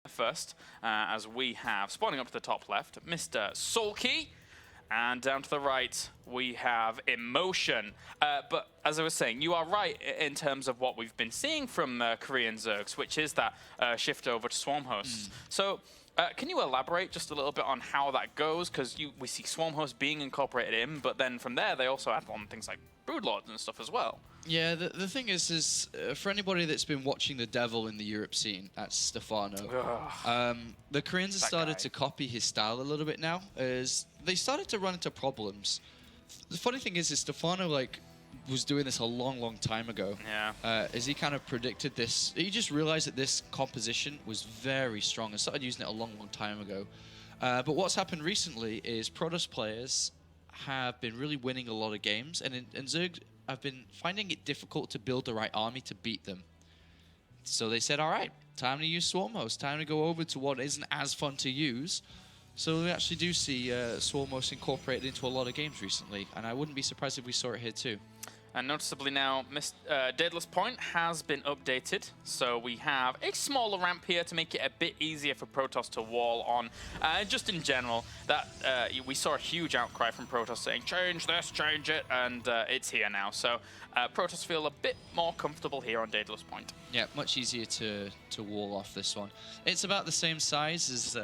first, as we have, spawning up to the top left, Mr. SoulKey, and down to the right, we have Emotion. But as I was saying, you are right in terms of what we've been seeing from Korean Zergs, which is that shift over to Swarm Hosts. So, can you elaborate just a little bit on how that goes? Because we see Swarm Hosts being incorporated in, but then from there, they also add on things like Broodlords and stuff as well. Yeah, the thing is for anybody that's been watching the devil in the Europe scene, that's Stefano. The Koreans have started to copy his style a little bit now, as they started to run into problems. The funny thing is Stefano was doing this a long time ago. Yeah. As he kind of predicted this, he just realized that this composition was very strong and started using it a long time ago. But what's happened recently is Protoss players have been really winning a lot of games, and Zerg have been finding it difficult to build the right army to beat them. So they said, all right, time to use Swarm Host, time to go over to what isn't as fun to use. So we actually do see Swarm Host incorporated into a lot of games recently, and I wouldn't be surprised if we saw it here too. And noticeably now, Daedalus Point has been updated, so we have a smaller ramp here to make it a bit easier for Protoss to wall on. Just in general, that we saw a huge outcry from Protoss saying, change this, change it, and it's here now. So Protoss feel a bit more comfortable here on Daedalus Point. Yeah, much easier to wall off this one. It's about the same size as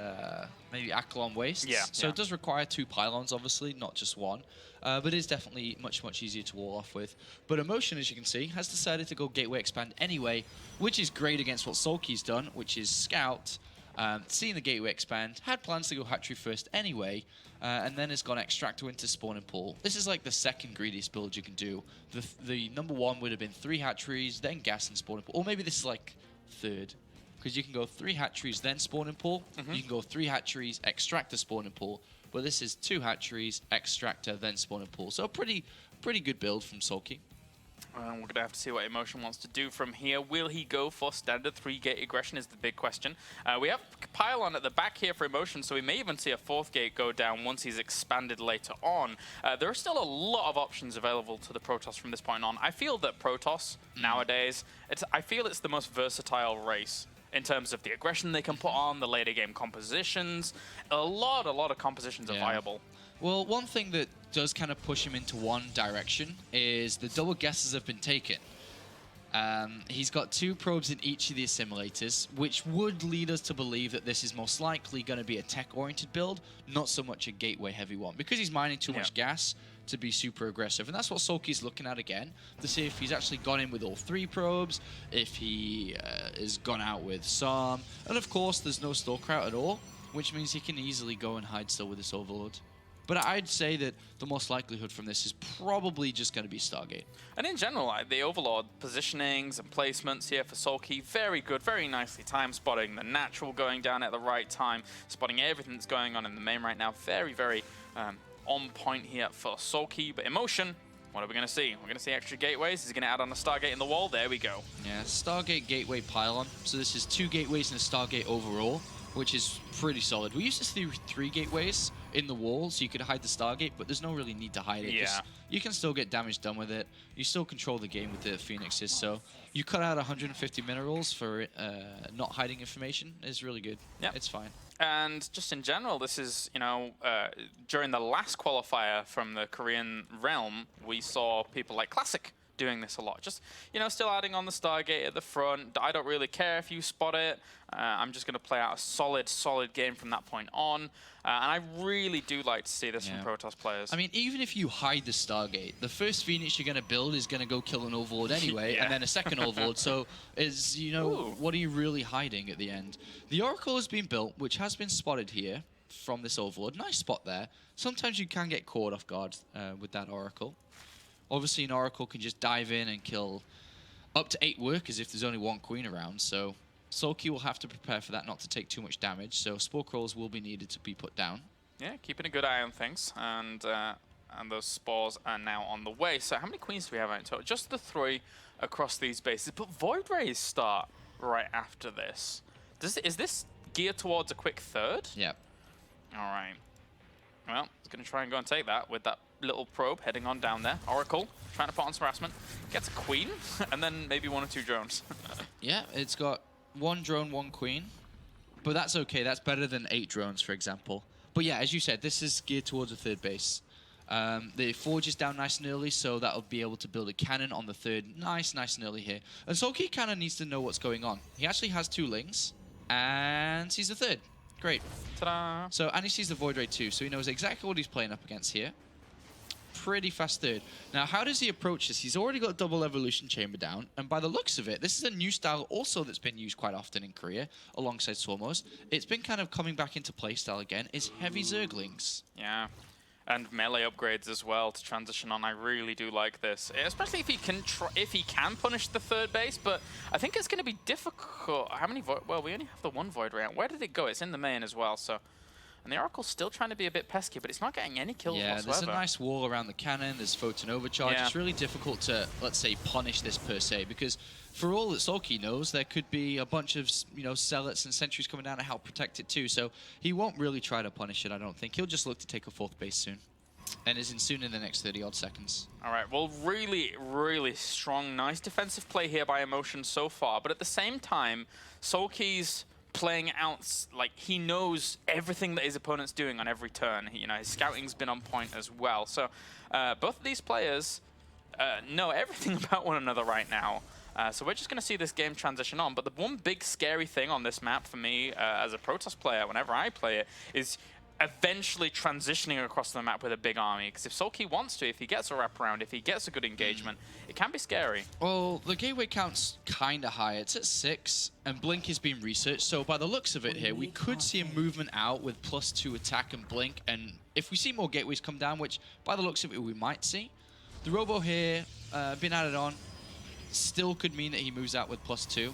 maybe Akelon Wastes. Yeah, so yeah. it does require 2 pylons, obviously, not just one. But it's definitely much easier to wall off with. But Emotion, as you can see, has decided to go Gateway Expand anyway, which is great against what SoulKey's done, which is Scout. Seeing the Gateway Expand, had plans to go Hatchery first anyway, and then has gone Extractor into Spawn and Pull. This is like the second greediest build you can do. The number one would have been 3 Hatcheries, then Gas and Spawn and Pull. Or maybe this is like third, because you can go 3 Hatcheries, then Spawn and Pull. You can go 3 Hatcheries, Extractor, Spawn and Pull. But this is 2 Hatcheries, Extractor, then Spawn and Pull. So a pretty good build from SoulKey. We're going to have to see what Emotion wants to do from here. Will he go for standard 3-gate aggression is the big question. We have Pylon at the back here for Emotion, so we may even see a 4th gate go down once he's expanded later on. There are still a lot of options available to the Protoss from this point on. I feel that Protoss, nowadays, I feel it's the most versatile race in terms of the aggression they can put on, the later game compositions. A lot of compositions are viable. Well, one thing that does kind of push him into one direction is the double guesses have been taken. He's got 2 probes in each of the assimilators, which would lead us to believe that this is most likely going to be a tech-oriented build, not so much a gateway-heavy one, because he's mining too much gas to be super aggressive. And that's what SoulKey's looking at again, to see if he's actually gone in with all 3 probes, if he has gone out with some. And of course, there's no Stalker out at all, which means he can easily go and hide still with this Overlord. But I'd say that the most likelihood from this is probably just going to be Stargate. And in general, like, the Overlord positionings and placements here for SoulKey, very good, very nicely timed, spotting the natural going down at the right time, spotting everything that's going on in the main right now. Very on point here for SoulKey. But Emotion, what are we going to see? We're going to see extra gateways. He's going to add on a Stargate in the wall. There we go. Yeah, Stargate Gateway Pylon. So this is 2 gateways and a Stargate overall, which is pretty solid. We used to see 3 gateways in the wall, so you could hide the Stargate, but there's no really need to hide it. Yeah. You can still get damage done with it. You still control the game with the Phoenixes, so you cut out 150 minerals for not hiding information is really good. Yeah, it's fine. And just in general, this is, you know, during the last qualifier from the Korean realm, we saw people like Classic doing this a lot. Just, you know, still adding on the Stargate at the front. I don't really care if you spot it. I'm just going to play out a solid game from that point on. And I really do like to see this from Protoss players. I mean, even if you hide the Stargate, the first Phoenix you're going to build is going to go kill an Overlord anyway, and then a second Overlord. So, you know, what are you really hiding at the end? The Oracle has been built, which has been spotted here from this Overlord. Nice spot there. Sometimes you can get caught off guard with that Oracle. Obviously, an Oracle can just dive in and kill up to 8 workers if there's only 1 queen around, so SoulKey will have to prepare for that not to take too much damage, so Spore Crawls will be needed to be put down. Yeah, keeping a good eye on things, and those spores are now on the way. So how many queens do we have out in total? Just the 3 across these bases, but Void Rays start right after this. Is this geared towards a quick 3rd? Yep. All right. Well, he's going to try and go and take that with that little probe heading on down there. Oracle trying to put on some harassment. Gets a queen, and then maybe 1 or 2 drones. Yeah, it's got 1 drone, 1 queen. But that's okay. That's better than 8 drones, for example. But yeah, as you said, this is geared towards a third base. The forge is down nice and early, so that'll be able to build a cannon on the third nice and early here. And SoulKey kind of needs to know what's going on. He actually has 2 lings, and sees the third. Great. Ta-da! So, and he sees the Void Ray too, so he knows exactly what he's playing up against here. Pretty fast third. Now, how does he approach this? He's already got double evolution chamber down, and by the looks of it, this is a new style also that's been used quite often in Korea, alongside Swarmos. It's been kind of coming back into playstyle again, is heavy Zerglings. Yeah. And melee upgrades as well to transition on. I really do like this, especially if he can punish the third base. But I think it's going to be difficult. How many void? Well, we only have the 1 void ray. Where did it go? It's in the main as well. So, and the Oracle's still trying to be a bit pesky, but it's not getting any kills whatsoever. There's a nice wall around the cannon. There's photon overcharge. Yeah. It's really difficult to, let's say, punish this per se, because for all that SoulKey knows, there could be a bunch of, zealots and sentries coming down to help protect it too. So he won't really try to punish it, I don't think. He'll just look to take a 4th base soon. And is in soon in the next 30-odd seconds. All right, well, really strong, nice defensive play here by Emotion so far. But at the same time, SoulKey's playing out like he knows everything that his opponent's doing on every turn. His scouting's been on point as well. So both of these players know everything about one another right now. So we're just going to see this game transition on. But the one big scary thing on this map for me as a Protoss player, whenever I play it, is eventually transitioning across the map with a big army. Because if SoulKey wants to, if he gets a wraparound, if he gets a good engagement, it can be scary. Well, the gateway count's kind of high. It's at 6, and Blink is being researched. So by the looks of it here, we could see a movement out with +2 attack and Blink. And if we see more gateways come down, which by the looks of it we might see, the Robo here, been added on, still could mean that he moves out with +2.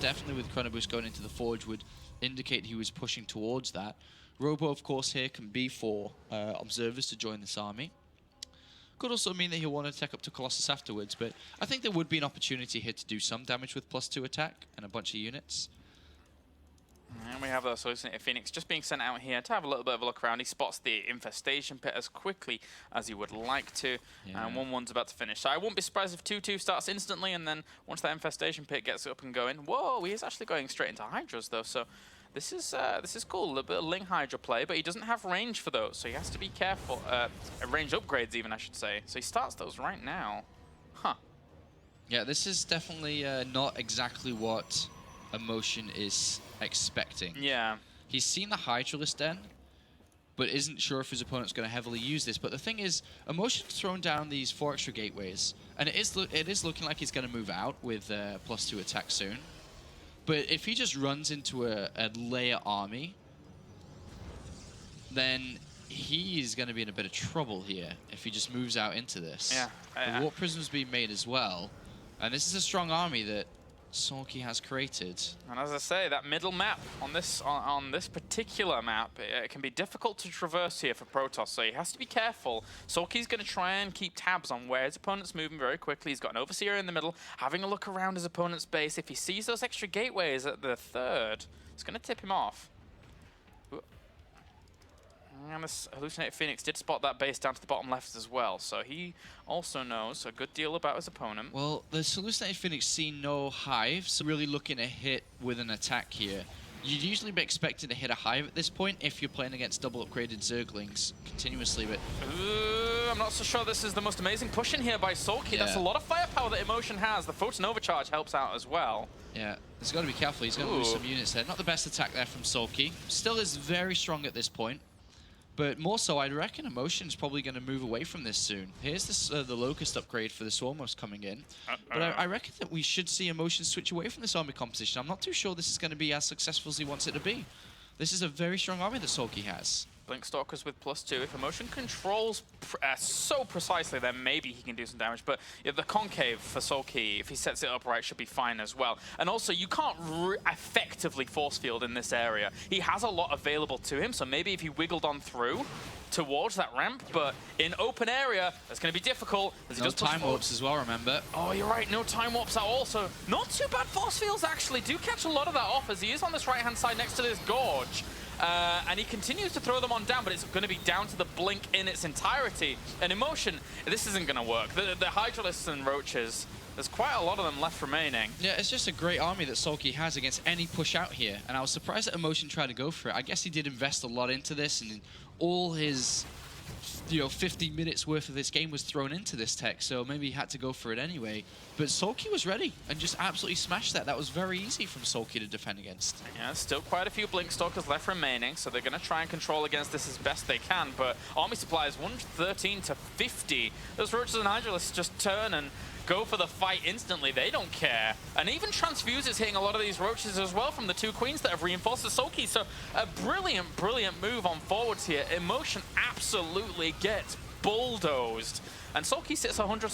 Definitely with Chrono Boost going into the Forge would indicate he was pushing towards that. Robo, of course, here can be for observers to join this army. Could also mean that he'll want to tech up to Colossus afterwards, but I think there would be an opportunity here to do some damage with +2 attack and a bunch of units. And we have the Hallucinated Phoenix just being sent out here to have a little bit of a look around. He spots the Infestation Pit as quickly as he would like to, and 1-1's about to finish. So I wouldn't be surprised if 2-2 starts instantly, and then once that Infestation Pit gets up and going, whoa, he's actually going straight into Hydras though, so this is cool. A little bit of Ling Hydra play, but he doesn't have range for those, so he has to be careful. Range upgrades even, I should say. So he starts those right now. Huh. Yeah, this is definitely not exactly what Emotion is expecting. Yeah. He's seen the Hydralisk Den, but isn't sure if his opponent's going to heavily use this. But the thing is, Emotion's thrown down these 4 extra gateways, and it is looking like he's going to move out with +2 attack soon. But if he just runs into a layer army, then he's going to be in a bit of trouble here if he just moves out into this. Yeah. The Warp Prism's being made as well, and this is a strong army that SoulKey has created. And as I say, that middle map on this particular map, it can be difficult to traverse here for Protoss, so he has to be careful. SoulKey's going to try and keep tabs on where his opponent's moving very quickly. He's got an Overseer in the middle, having a look around his opponent's base. If he sees those extra gateways at the 3rd, it's going to tip him off. And this Hallucinated Phoenix did spot that base down to the bottom left as well, so he also knows a good deal about his opponent. Well, the Hallucinated Phoenix see no hive, so really looking to hit with an attack here. You'd usually be expected to hit a hive at this point if you're playing against double upgraded Zerglings continuously, but... I'm not so sure this is the most amazing push in here by SoulKey. Yeah. That's a lot of firepower that Emotion has. The Photon Overcharge helps out as well. Yeah, he's got to be careful. He's going to lose some units there. Not the best attack there from SoulKey. Still is very strong at this point. But more so, I reckon Emotion's probably going to move away from this soon. Here's this, the Locust upgrade for the Swarmos coming in. But I reckon that we should see Emotion switch away from this army composition. I'm not too sure this is going to be as successful as he wants it to be. This is a very strong army that SoulKey has. Blink Stalkers with +2. If Emotion controls so precisely, then maybe he can do some damage. But yeah, the Concave for SoulKey, if he sets it up right, should be fine as well. And also, you can't effectively force field in this area. He has a lot available to him, so maybe if he wiggled on through towards that ramp, but in open area, that's going to be difficult. As he no time warps as well, remember. Oh, you're right, no time warps at all. So not too bad force fields, actually. Do catch a lot of that off as he is on this right-hand side next to this gorge. And he continues to throw them on down, but it's going to be down to the Blink in its entirety. And Emotion, this isn't going to work. The Hydralisks and Roaches, There's quite a lot of them left remaining. Yeah, it's just a great army that SoulKey has against any push out here, and I was surprised that Emotion tried to go for it. I guess he did invest a lot into this, and all his 50 minutes worth of this game was thrown into this tech, so maybe he had to go for it anyway. But SoulKey was ready and just absolutely smashed that. That was very easy from SoulKey to defend against. Yeah, still quite a few Blink Stalkers left remaining, so they're going to try and control against this as best they can, but army supply is 113 to 50. Those Roaches and Hydralisks just turn and go for the fight instantly. They don't care. And even Transfuse is hitting a lot of these Roaches as well from the two Queens that have reinforced the SoulKey. So a brilliant, brilliant move on forwards here. Emotion absolutely gets bulldozed. And SoulKey sits 100